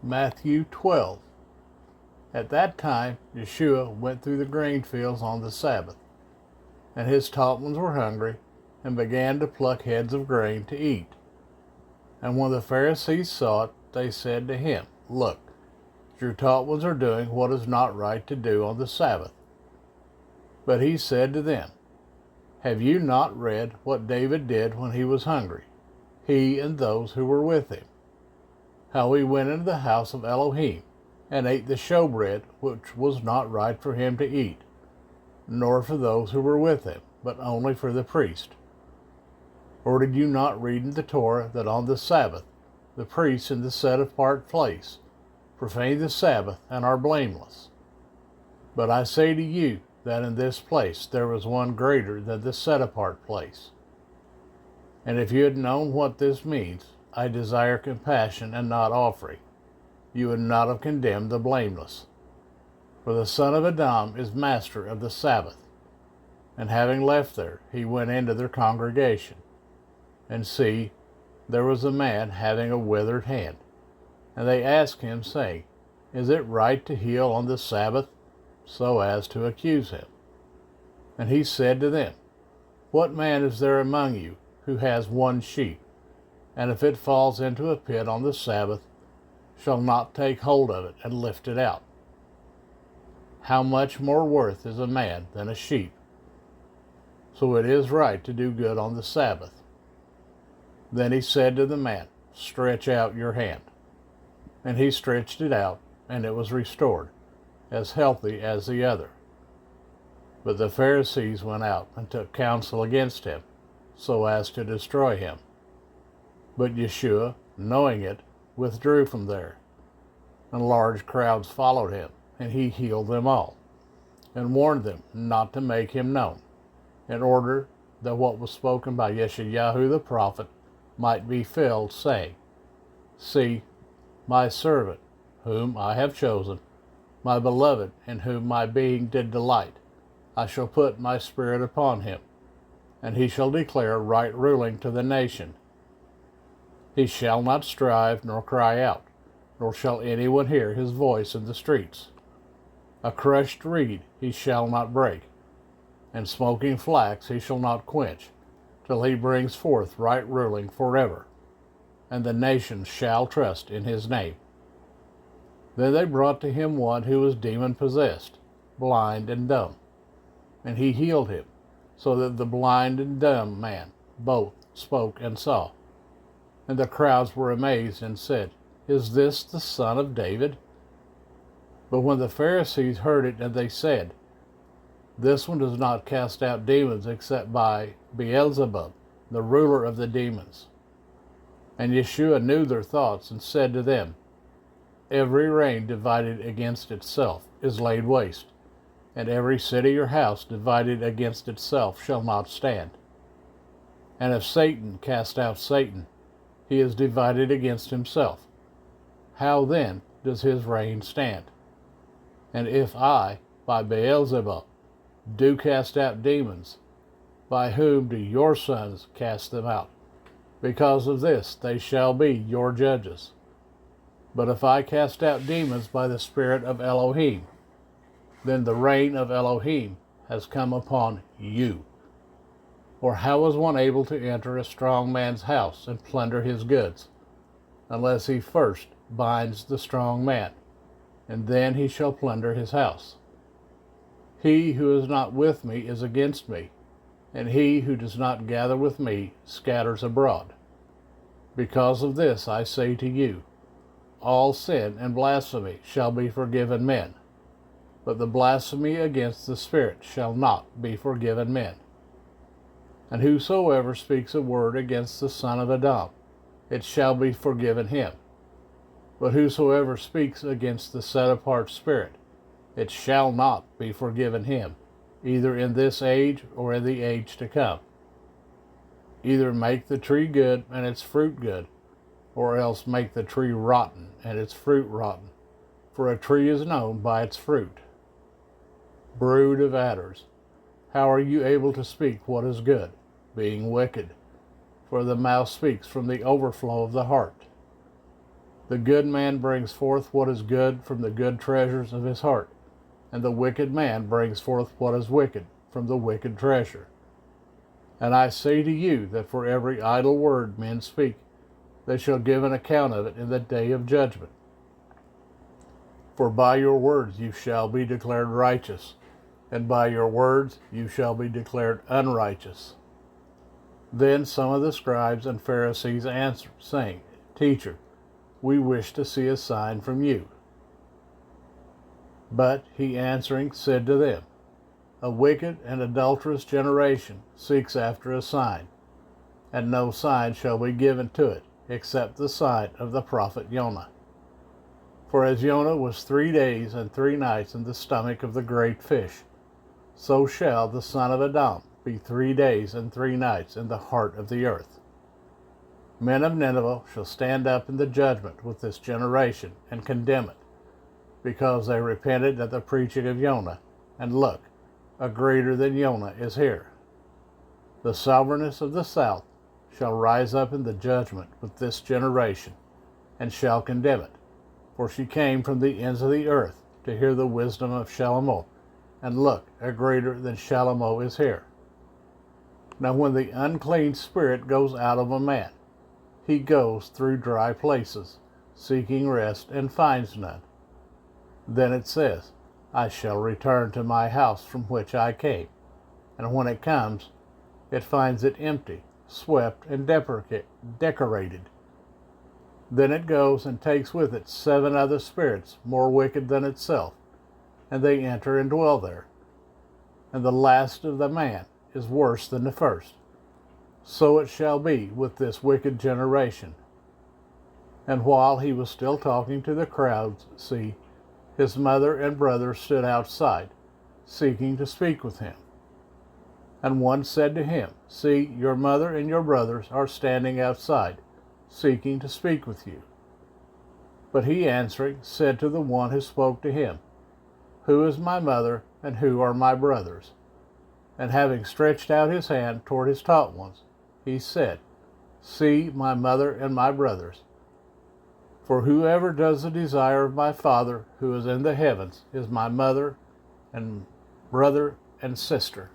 Matthew 12. At that time, Yeshua went through the grain fields on the Sabbath, and his taught ones were hungry, and began to pluck heads of grain to eat. And when the Pharisees saw it, they said to him, Look, your taught ones are doing what is not right to do on the Sabbath. But he said to them, Have you not read what David did when he was hungry, he and those who were with him? How he went into the house of Elohim, and ate the showbread, which was not right for him to eat, nor for those who were with him, but only for the priest. Or did you not read in the Torah that on the Sabbath the priests in the set-apart place profane the Sabbath and are blameless? But I say to you that in this place there was one greater than the set-apart place. And if you had known what this means, I desire compassion and not offering, you would not have condemned the blameless. For the son of Adam is master of the Sabbath. And having left there, he went into their congregation. And see, there was a man having a withered hand. And they asked him, saying, Is it right to heal on the Sabbath? So as to accuse him. And he said to them, What man is there among you who has one sheep, and if it falls into a pit on the Sabbath, shall not take hold of it and lift it out? How much more worth is a man than a sheep? So it is right to do good on the Sabbath. Then he said to the man, Stretch out your hand. And he stretched it out, and it was restored, as healthy as the other. But the Pharisees went out and took counsel against him, so as to destroy him. But Yeshua, knowing it, withdrew from there. And large crowds followed him, and he healed them all, and warned them not to make him known, in order that what was spoken by Yeshayahu the prophet might be filled, saying, See, my servant, whom I have chosen, my beloved, in whom my being did delight. I shall put my spirit upon him, and he shall declare right ruling to the nation. He shall not strive nor cry out, nor shall anyone hear his voice in the streets. A crushed reed he shall not break, and smoking flax he shall not quench, till he brings forth right ruling forever, and the nations shall trust in his name. Then they brought to him one who was demon-possessed, blind and dumb, and he healed him, so that the blind and dumb man both spoke and saw. And the crowds were amazed and said, Is this the son of David? But when the Pharisees heard it, and they said, This one does not cast out demons except by Beelzebub, the ruler of the demons. And Yeshua knew their thoughts, and said to them, Every reign divided against itself is laid waste, and every city or house divided against itself shall not stand. And if Satan cast out Satan, he is divided against himself. How then does his reign stand? And if I, by Beelzebub, do cast out demons, by whom do your sons cast them out? Because of this they shall be your judges. But if I cast out demons by the Spirit of Elohim, then the reign of Elohim has come upon you. Or how is one able to enter a strong man's house and plunder his goods, unless he first binds the strong man, and then he shall plunder his house? He who is not with me is against me, and he who does not gather with me scatters abroad. Because of this I say to you, all sin and blasphemy shall be forgiven men, but the blasphemy against the Spirit shall not be forgiven men. And whosoever speaks a word against the son of Adam, it shall be forgiven him. But whosoever speaks against the set-apart Spirit, it shall not be forgiven him, either in this age or in the age to come. Either make the tree good and its fruit good, or else make the tree rotten and its fruit rotten, for a tree is known by its fruit. Brood of adders, how are you able to speak what is good, being wicked? For the mouth speaks from the overflow of the heart. The good man brings forth what is good from the good treasures of his heart, and the wicked man brings forth what is wicked from the wicked treasure. And I say to you that for every idle word men speak, they shall give an account of it in the day of judgment. For by your words you shall be declared righteous, and by your words you shall be declared unrighteous. Then some of the scribes and Pharisees answered, saying, Teacher, we wish to see a sign from you. But he answering said to them, A wicked and adulterous generation seeks after a sign, and no sign shall be given to it, except the sign of the prophet Jonah. For as Jonah was 3 days and 3 nights in the stomach of the great fish, so shall the Son of Adam be 3 days and 3 nights in the heart of the earth. Men of Nineveh shall stand up in the judgment with this generation and condemn it, because they repented at the preaching of Jonah, and look, a greater than Jonah is here. The sovereigness of the south shall rise up in the judgment with this generation, and shall condemn it, for she came from the ends of the earth to hear the wisdom of Shalomo, and look, a greater than Shalomo is here. Now when the unclean spirit goes out of a man, he goes through dry places, seeking rest, and finds none. Then it says, I shall return to my house from which I came. And when it comes, it finds it empty, swept, and decorated. Then it goes and takes with it 7 other spirits more wicked than itself, and they enter and dwell there. And the last of the man is worse than the first. So it shall be with this wicked generation. And while he was still talking to the crowds, see, his mother and brothers stood outside, seeking to speak with him. And one said to him, See, your mother and your brothers are standing outside, seeking to speak with you. But he answering said to the one who spoke to him, Who is my mother, and who are my brothers? And having stretched out his hand toward his taught ones, he said, See my mother and my brothers. For whoever does the desire of my Father who is in the heavens is my mother and brother and sister.